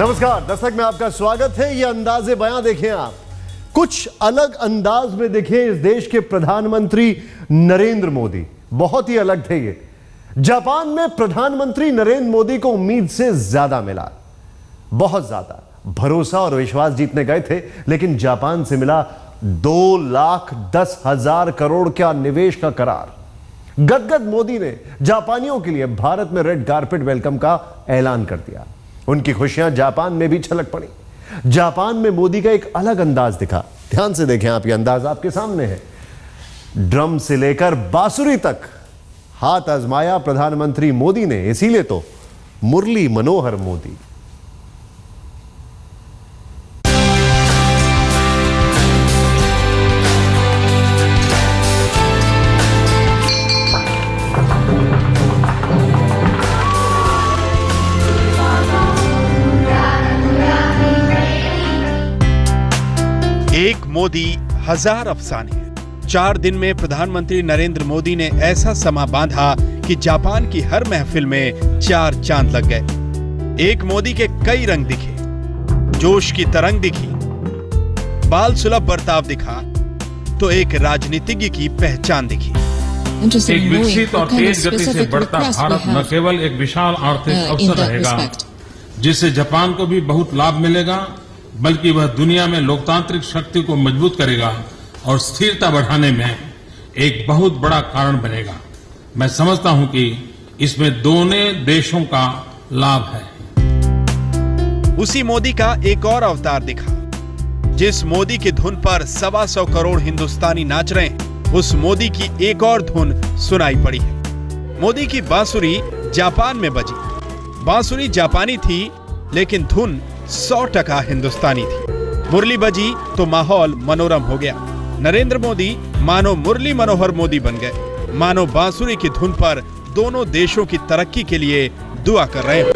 नमस्कार दर्शक में आपका स्वागत है। ये अंदाज़े बयां देखें आप, कुछ अलग अंदाज में देखें इस देश के प्रधानमंत्री नरेंद्र मोदी। बहुत ही अलग थे ये। जापान में प्रधानमंत्री नरेंद्र मोदी को उम्मीद से ज्यादा मिला, बहुत ज्यादा भरोसा और विश्वास जीतने गए थे, लेकिन जापान से मिला 2,10,000 करोड़ का निवेश का करार। गदगद मोदी ने जापानियों के लिए भारत में रेड कारपेट वेलकम का ऐलान कर दिया। उनकी खुशियां जापान में भी छलक पड़ी। जापान में मोदी का एक अलग अंदाज दिखा। ध्यान से देखें आप, ये अंदाज आपके सामने है। ड्रम से लेकर बांसुरी तक हाथ आजमाया प्रधानमंत्री मोदी ने, इसीलिए तो मुरली मनोहर मोदी। एक मोदी हजार अफसाने। 4 दिन में प्रधानमंत्री नरेंद्र मोदी ने ऐसा समा बांधा कि जापान की हर महफिल में 4 चांद लग गए। एक मोदी के कई रंग दिखे, जोश की तरंग दिखी, बाल सुलभ बर्ताव दिखा, तो एक राजनीतिज्ञ की पहचान दिखी। एक विकसित और तेज गति से बढ़ता भारत न केवल एक विशाल आर्थिक अवसर रहेगा जिससे जापान को भी बहुत लाभ मिलेगा, बल्कि वह दुनिया में लोकतांत्रिक शक्ति को मजबूत करेगा और स्थिरता बढ़ाने में एक बहुत बड़ा कारण बनेगा। मैं समझता हूं कि इसमें दोनों देशों का लाभ है। उसी मोदी का एक और अवतार दिखा। जिस मोदी की धुन पर 125 करोड़ हिंदुस्तानी नाच रहे हैं, उस मोदी की एक और धुन सुनाई पड़ी है। मोदी की बांसुरी जापान में बजी। बांसुरी जापानी थी, लेकिन धुन 100% हिंदुस्तानी थी। मुरली बजी तो माहौल मनोरम हो गया। नरेंद्र मोदी मानो मुरली मनोहर मोदी बन गए, मानो बांसुरी की धुन पर दोनों देशों की तरक्की के लिए दुआ कर रहे हैं।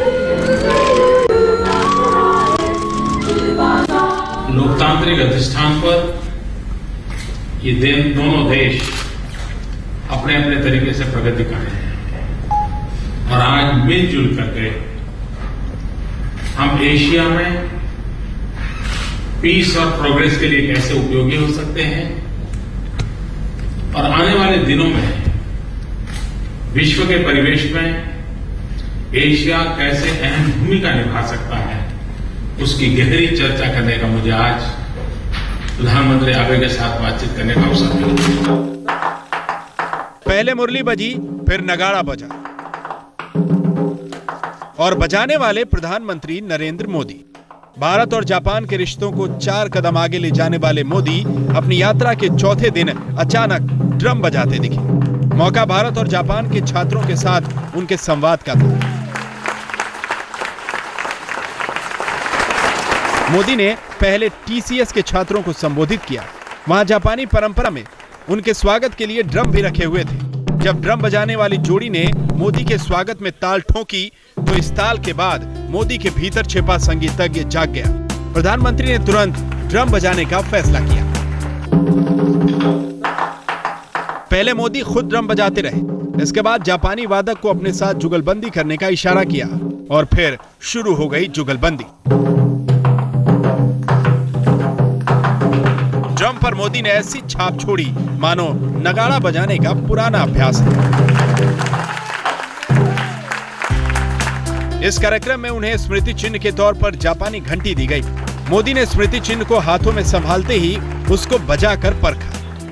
लोकतांत्रिक अधिष्ठान पर ये दोनों देश अपने अपने तरीके से प्रगति कर रहे हैं और आज मिलजुल करके हम एशिया में पीस और प्रोग्रेस के लिए कैसे उपयोगी हो सकते हैं और आने वाले दिनों में विश्व के परिवेश में एशिया कैसे अहम भूमिका निभा सकता है, उसकी गहरी चर्चा करने का मुझे आज प्रधानमंत्री आबे के साथ बातचीत करने का अवसर मिला। पहले मुरली बजी, फिर नगाड़ा बजा और बजाने वाले प्रधानमंत्री नरेंद्र मोदी। भारत और जापान के रिश्तों को 4 कदम आगे ले जाने वाले मोदी अपनी यात्रा के चौथे दिन अचानक ड्रम बजाते दिखे। मौका भारत और जापान के छात्रों के साथ उनके संवाद का था। मोदी ने पहले TCS के छात्रों को संबोधित किया। वहां जापानी परंपरा में उनके स्वागत के लिए ड्रम भी रखे हुए थे। जब ड्रम बजाने वाली जोड़ी ने मोदी के स्वागत में ताल ठोकी, तो इस ताल के बाद मोदी के भीतर छिपा संगीतज्ञ जाग गया। प्रधानमंत्री ने तुरंत ड्रम बजाने का फैसला किया। पहले मोदी खुद ड्रम बजाते रहे, इसके बाद जापानी वादक को अपने साथ जुगलबंदी करने का इशारा किया और फिर शुरू हो गई जुगलबंदी। ड्रम पर मोदी ने ऐसी छाप छोड़ी मानो नगाड़ा बजाने का पुराना अभ्यास है। इस कार्यक्रम में उन्हें स्मृति चिन्ह के तौर पर जापानी घंटी दी गई। मोदी ने स्मृति चिन्ह को हाथों में संभालते ही उसको बजाकर परखा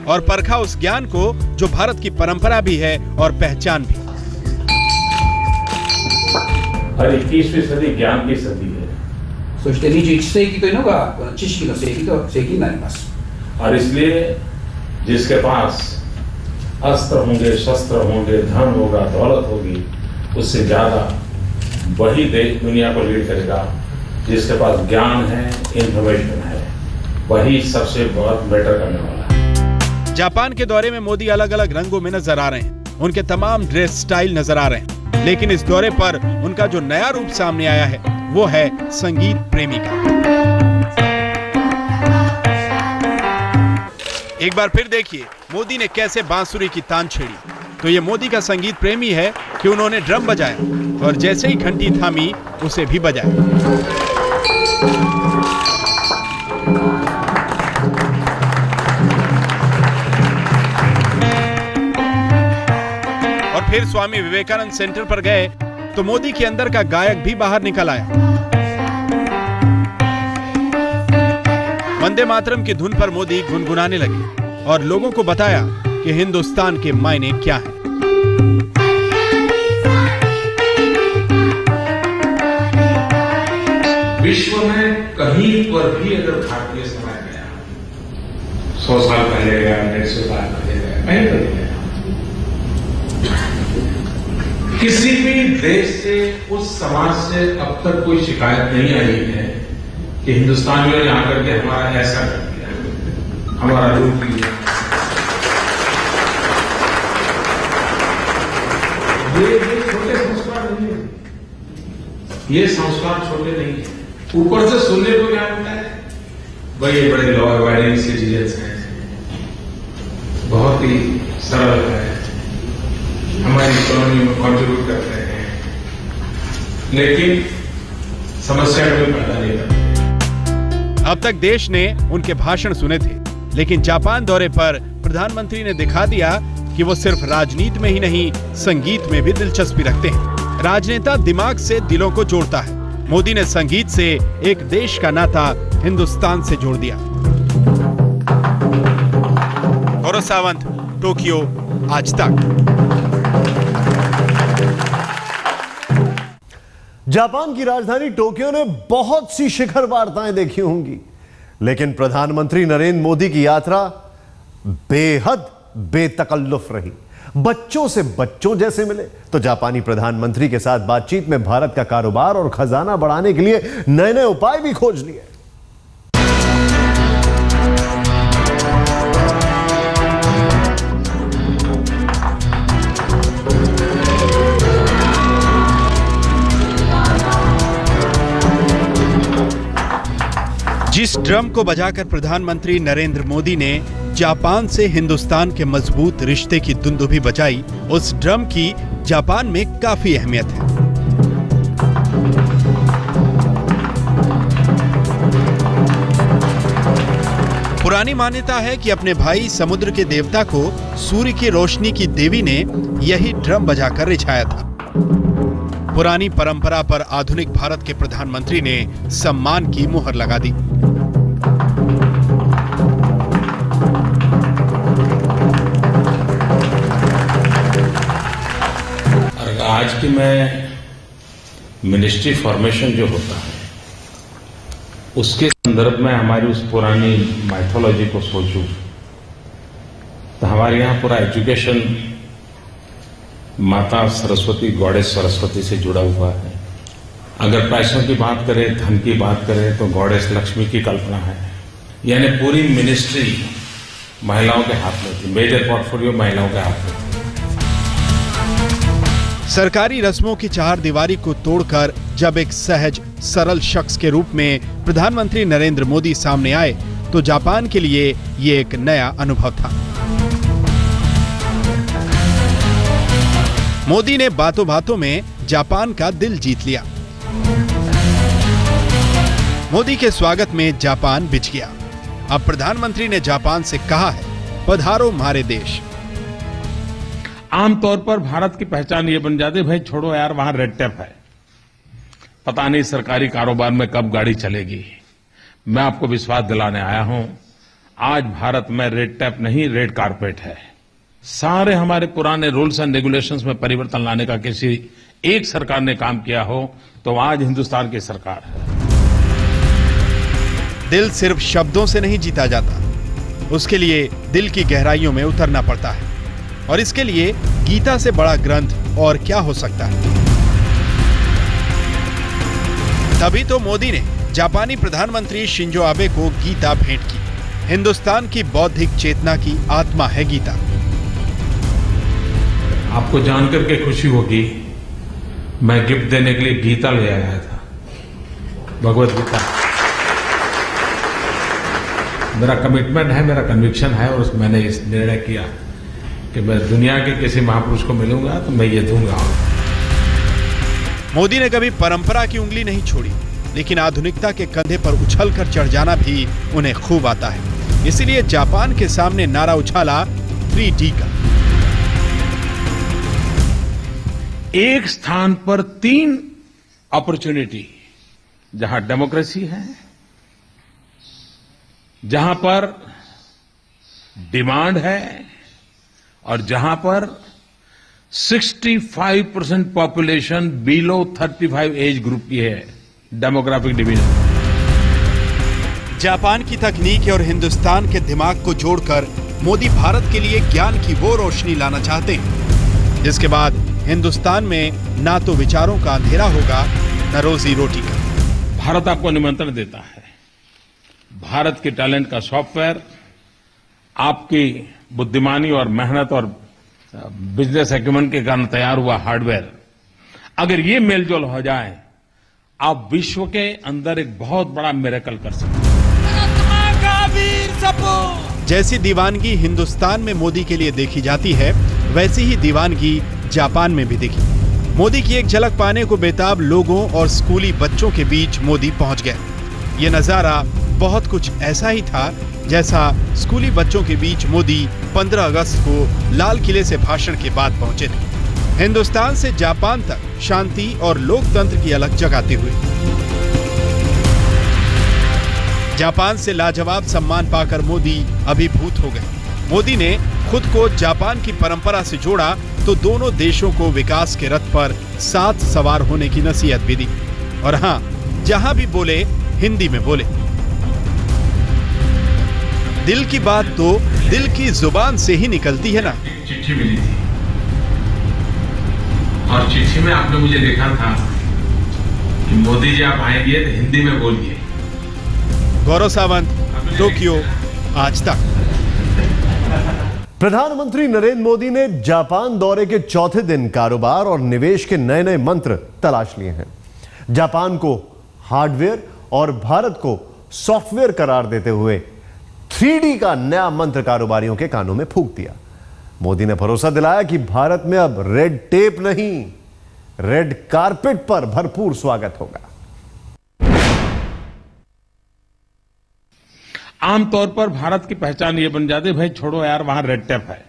और परखा उस ज्ञान को जो भारत की परंपरा भी है और पहचान भी। और 21वीं सदी ज्ञान की सदी है। और इसलिए जिसके पास अस्त्र होंगे, शस्त्र होंगे, धन होगा, दौलत होगी, उससे ज्यादा वही देश दुनिया को लीड करेगा जिसके पास ज्ञान है, इंफॉर्मेशन है, वही सबसे बहुत बेटर करने वाला है। जापान के दौरे में मोदी अलग अलग रंगों में नजर आ रहे हैं। उनके तमाम ड्रेस स्टाइल नजर आ रहे हैं, लेकिन इस दौरे पर उनका जो नया रूप सामने आया है वो है संगीत प्रेमी का। एक बार फिर देखिए मोदी ने कैसे बांसुरी की तान छेड़ी। तो ये मोदी का संगीत प्रेमी है कि उन्होंने ड्रम बजाया और जैसे ही घंटी थामी उसे भी बजाया। और फिर स्वामी विवेकानंद सेंटर पर गए तो मोदी के अंदर का गायक भी बाहर निकल आया। वंदे मातरम की धुन पर मोदी गुनगुनाने लगे और लोगों को बताया कि हिंदुस्तान के मायने क्या हैं। विश्व में कहीं पर भी अगर भारतीय समाज गया, 100 साल पहले गया, 150 साल पहले गया, कहीं पर गया, किसी भी देश से, उस समाज से अब तक कोई शिकायत नहीं आई है कि हिंदुस्तानियों ने आकर के हमारा ऐसा कर दिया, हमारा लूट लिया। ये छोटे संस्कार नहीं है, ये संस्कार छोटे नहीं है। ऊपर से सुनने को क्या मिलता है, भाई ये बड़े लॉ अबाइडिंग सिटीजन्स हैं, बहुत ही सरल है, हमारी इकोनॉमी में कंट्रीब्यूट करते हैं, लेकिन समस्या कभी पैदा नहीं करते। अब तक देश ने उनके भाषण सुने थे, लेकिन जापान दौरे पर प्रधानमंत्री ने दिखा दिया कि वो सिर्फ राजनीति में ही नहीं, संगीत में भी दिलचस्पी रखते हैं। राजनेता दिमाग से दिलों को जोड़ता है। मोदी ने संगीत से एक देश का नाता हिंदुस्तान से जोड़ दिया। गौरव सावंत, टोक्यो, आज तक। जापान की राजधानी टोक्यो ने बहुत सी शिखर वार्ताएं देखी होंगी, लेकिन प्रधानमंत्री नरेंद्र मोदी की यात्रा बेहद बेतकल्लुफ रही। बच्चों से बच्चों जैसे मिले तो जापानी प्रधानमंत्री के साथ बातचीत में भारत का कारोबार और खजाना बढ़ाने के लिए नए नए उपाय भी खोज लिए। जिस ड्रम को बजाकर प्रधानमंत्री नरेंद्र मोदी ने जापान से हिंदुस्तान के मजबूत रिश्ते की दुंदुभी बजाई, उस ड्रम की जापान में काफी अहमियत है। पुरानी मान्यता है कि अपने भाई समुद्र के देवता को सूर्य की रोशनी की देवी ने यही ड्रम बजाकर रिझाया था। पुरानी परंपरा पर आधुनिक भारत के प्रधानमंत्री ने सम्मान की मुहर लगा दी। आज की मैं मिनिस्ट्री फॉर्मेशन जो होता है उसके संदर्भ में हमारी उस पुरानी माइथोलॉजी को सोचूं तो हमारे यहाँ पूरा एजुकेशन माता सरस्वती, गॉडेस सरस्वती से जुड़ा हुआ है। अगर पैसों की बात करें, धन की बात करें तो गॉडेस लक्ष्मी की कल्पना है। यानी पूरी मिनिस्ट्री महिलाओं के हाथ में थी, मेजर पोर्टफोलियो महिलाओं के हाथ में। सरकारी रस्मों की चार दीवारी को तोड़कर जब एक सहज सरल शख्स के रूप में प्रधानमंत्री नरेंद्र मोदी सामने आए तो जापान के लिए ये एक नया अनुभव था। मोदी ने बातों बातों में जापान का दिल जीत लिया। मोदी के स्वागत में जापान बिछ गया। अब प्रधानमंत्री ने जापान से कहा है, पधारो हमारे देश। आमतौर पर भारत की पहचान ये बन जाती है, भाई छोड़ो यार, वहां रेड टेप है, पता नहीं सरकारी कारोबार में कब गाड़ी चलेगी। मैं आपको विश्वास दिलाने आया हूं, आज भारत में रेड टेप नहीं, रेड कारपेट है। सारे हमारे पुराने रूल्स एंड रेगुलेशंस में परिवर्तन लाने का किसी एक सरकार ने काम किया हो तो आज हिंदुस्तान की सरकार है। दिल सिर्फ शब्दों से नहीं जीता जाता, उसके लिए दिल की गहराइयों में उतरना पड़ता है, और इसके लिए गीता से बड़ा ग्रंथ और क्या हो सकता है। तभी तो मोदी ने जापानी प्रधानमंत्री शिंजो आबे को गीता भेंट की। हिंदुस्तान की बौद्धिक चेतना की आत्मा है गीता। आपको जानकर के खुशी होगी, मैं गिफ्ट देने के लिए गीता ले आया था, भगवत गीता। मेरा कमिटमेंट है, मेरा कन्विक्शन है, और मैंने इस निर्णय किया कि मैं दुनिया के किसी महापुरुष को मिलूंगा तो मैं ये दूंगा। मोदी ने कभी परंपरा की उंगली नहीं छोड़ी। लेकिन आधुनिकता के कंधे पर उछलकर चढ़ जाना भी उन्हें खूब आता है। इसीलिए जापान के सामने नारा उछाला 3D का। एक स्थान पर 3 अपॉर्चुनिटी, जहां डेमोक्रेसी है, जहां पर डिमांड है और जहां पर 65% पॉपुलेशन बिलो 35 एज ग्रुप की है, डेमोग्राफिक डिवीजन। जापान की तकनीक और हिंदुस्तान के दिमाग को जोड़कर मोदी भारत के लिए ज्ञान की वो रोशनी लाना चाहते हैं जिसके बाद हिंदुस्तान में ना तो विचारों का अंधेरा होगा, न रोजी रोटी का। भारत आपको निमंत्रण देता है। भारत के टैलेंट का सॉफ्टवेयर, आपकी बुद्धिमानी और मेहनत और बिजनेस एक्यूमेंट के कारण तैयार हुआ हार्डवेयर, अगर ये मेलजोल हो जाए, आप विश्व के अंदर एक बहुत बड़ा मिरेकल कर सकते हैं। जैसी दीवानगी हिंदुस्तान में मोदी के लिए देखी जाती है, वैसी ही दीवानगी जापान में भी दिखी। मोदी की एक झलक पाने को बेताब लोगों और स्कूली बच्चों के बीच मोदी पहुंच गए। ये नजारा बहुत कुछ ऐसा ही था जैसा स्कूली बच्चों के बीच मोदी 15 अगस्त को लाल किले से भाषण के बाद पहुंचे थे, हिंदुस्तान से जापान तक शांति और लोकतंत्र की अलग जगाते हुए। जापान से लाजवाब सम्मान पाकर मोदी अभिभूत हो गए। मोदी ने खुद को जापान की परंपरा से जोड़ा तो दोनों देशों को विकास के रथ पर साथ सवार होने की नसीहत भी दी। और हां, जहां भी बोले हिंदी में बोले। दिल की बात तो दिल की जुबान से ही निकलती है ना। चिट्ठी मिली थी और चिट्ठी में आपने मुझे लिखा था कि मोदी जी आप आएंगे तो हिंदी में बोलिए। गौरव सावंत, टोक्यो, आज तक। प्रधानमंत्री नरेंद्र मोदी ने जापान दौरे के चौथे दिन कारोबार और निवेश के नए नए मंत्र तलाश लिए हैं। जापान को हार्डवेयर और भारत को सॉफ्टवेयर करार देते हुए 3D का नया मंत्र कारोबारियों के कानों में फूंक दिया। मोदी ने भरोसा दिलाया कि भारत में अब रेड टेप नहीं, रेड कारपेट पर भरपूर स्वागत होगा। आमतौर पर भारत की पहचान ये बन जाती है, भाई छोड़ो यार, वहां रेड टेप है,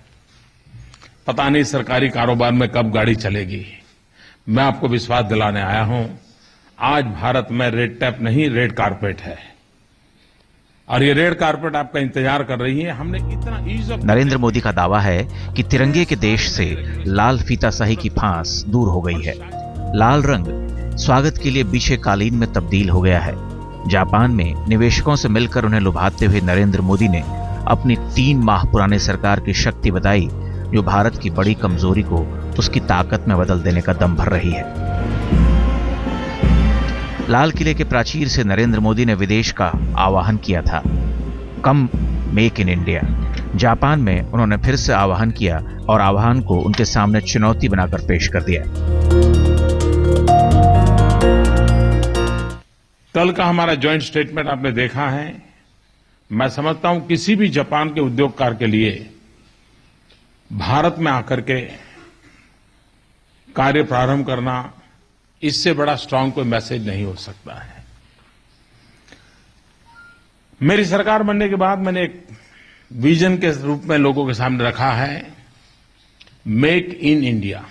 पता नहीं सरकारी कारोबार में कब गाड़ी चलेगी। मैं आपको विश्वास दिलाने आया हूं, आज भारत में रेड टेप नहीं, रेड कारपेट है और ये रेड कारपेट आपका इंतजार कर रही है। हमने इतना ईज ऑफ। नरेंद्र मोदी का दावा है कि तिरंगे के देश से लाल फीताशाही की फांस दूर हो गई है। लाल रंग स्वागत के लिए बिछे कालीन में तब्दील हो गया है। जापान में निवेशकों से मिलकर उन्हें लुभाते हुए नरेंद्र मोदी ने अपनी 3 माह पुराने सरकार की शक्ति बताई, जो भारत की बड़ी कमजोरी को उसकी ताकत में बदल देने का दम भर रही है। लाल किले के प्राचीर से नरेंद्र मोदी ने विदेश का आह्वान किया था, कम मेक इन इंडिया। जापान में उन्होंने फिर से आह्वान किया और आह्वान को उनके सामने चुनौती बनाकर पेश कर दिया। कल का हमारा जॉइंट स्टेटमेंट आपने देखा है। मैं समझता हूं किसी भी जापान के उद्योगकार के लिए भारत में आकर के कार्य प्रारंभ करना, इससे बड़ा स्ट्रांग कोई मैसेज नहीं हो सकता है। मेरी सरकार बनने के बाद मैंने एक विजन के रूप में लोगों के सामने रखा है, मेक इन इंडिया।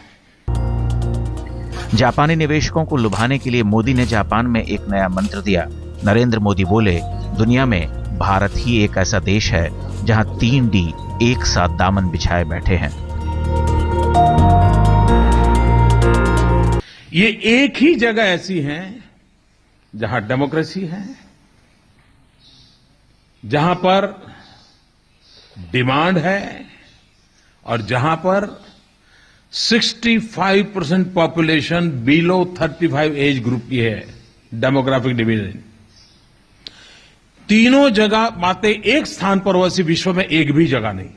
जापानी निवेशकों को लुभाने के लिए मोदी ने जापान में एक नया मंत्र दिया। नरेंद्र मोदी बोले, दुनिया में भारत ही एक ऐसा देश है जहां 3D एक साथ दामन बिछाए बैठे हैं। ये एक ही जगह ऐसी है जहां डेमोक्रेसी है, जहां पर डिमांड है और जहां पर 65% पॉपुलेशन बिलो 35 एज ग्रुप की है, डेमोग्राफिक डिवीजन। तीनों जगह बातें एक स्थान पर वैसी विश्व में एक भी जगह नहीं।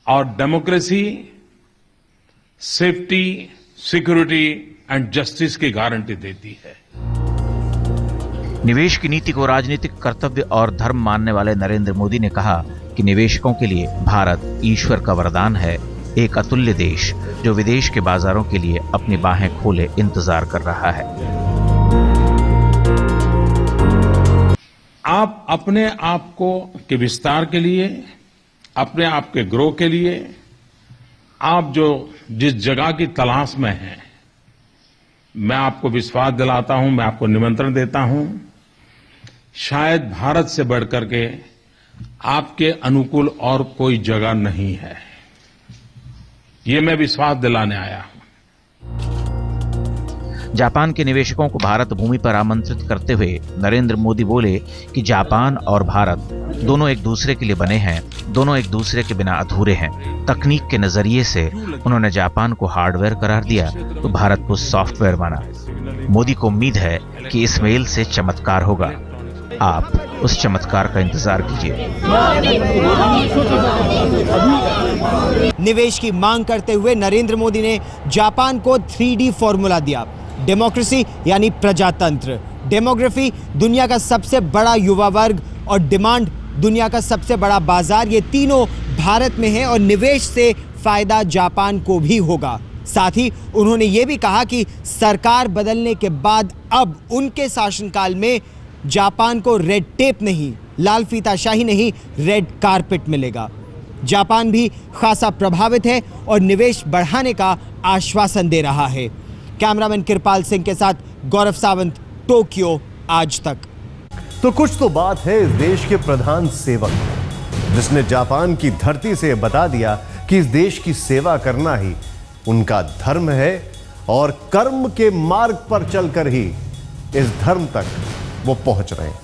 और democracy safety, security and justice की गारंटी देती है। निवेश की नीति को राजनीतिक कर्तव्य और धर्म मानने वाले नरेंद्र मोदी ने कहा कि निवेशकों के लिए भारत ईश्वर का वरदान है, एक अतुल्य देश जो विदेश के बाजारों के लिए अपनी बाहें खोले इंतजार कर रहा है। आप अपने आप को के विस्तार के लिए, अपने आप के ग्रो के लिए, आप जो जिस जगह की तलाश में हैं, मैं आपको विश्वास दिलाता हूं, मैं आपको निमंत्रण देता हूं, शायद भारत से बढ़कर के आपके अनुकूल और कोई जगह नहीं है। ये मैं विश्वास दिलाने आया हूं। जापान के निवेशकों को भारत भूमि पर आमंत्रित करते हुए नरेंद्र मोदी बोले कि जापान और भारत दोनों एक दूसरे के लिए बने हैं, दोनों एक दूसरे के बिना अधूरे हैं। तकनीक के नजरिए से उन्होंने जापान को हार्डवेयर करार दिया तो भारत को सॉफ्टवेयर माना। मोदी को उम्मीद है कि इस मेल से चमत्कार होगा। आप उस चमत्कार का इंतजार कीजिए। निवेश की मांग करते हुए नरेंद्र मोदी ने जापान को 3D फॉर्मूला दिया। डेमोक्रेसी यानी प्रजातंत्र, डेमोग्राफी दुनिया का सबसे बड़ा युवा वर्ग और डिमांड दुनिया का सबसे बड़ा बाजार, ये तीनों भारत में है और निवेश से फायदा जापान को भी होगा। साथ ही उन्होंने ये भी कहा कि सरकार बदलने के बाद अब उनके शासनकाल में जापान को रेड टेप नहीं, लाल फीताशाही नहीं, रेड कारपेट मिलेगा। जापान भी खासा प्रभावित है और निवेश बढ़ाने का आश्वासन दे रहा है। कैमरामैन कृपाल सिंह के साथ गौरव सावंत, टोक्यो आज तक। तो कुछ तो बात है इस देश के प्रधान सेवक, जिसने जापान की धरती से बता दिया कि इस देश की सेवा करना ही उनका धर्म है और कर्म के मार्ग पर चलकर ही इस धर्म तक वो पहुंच रहे हैं।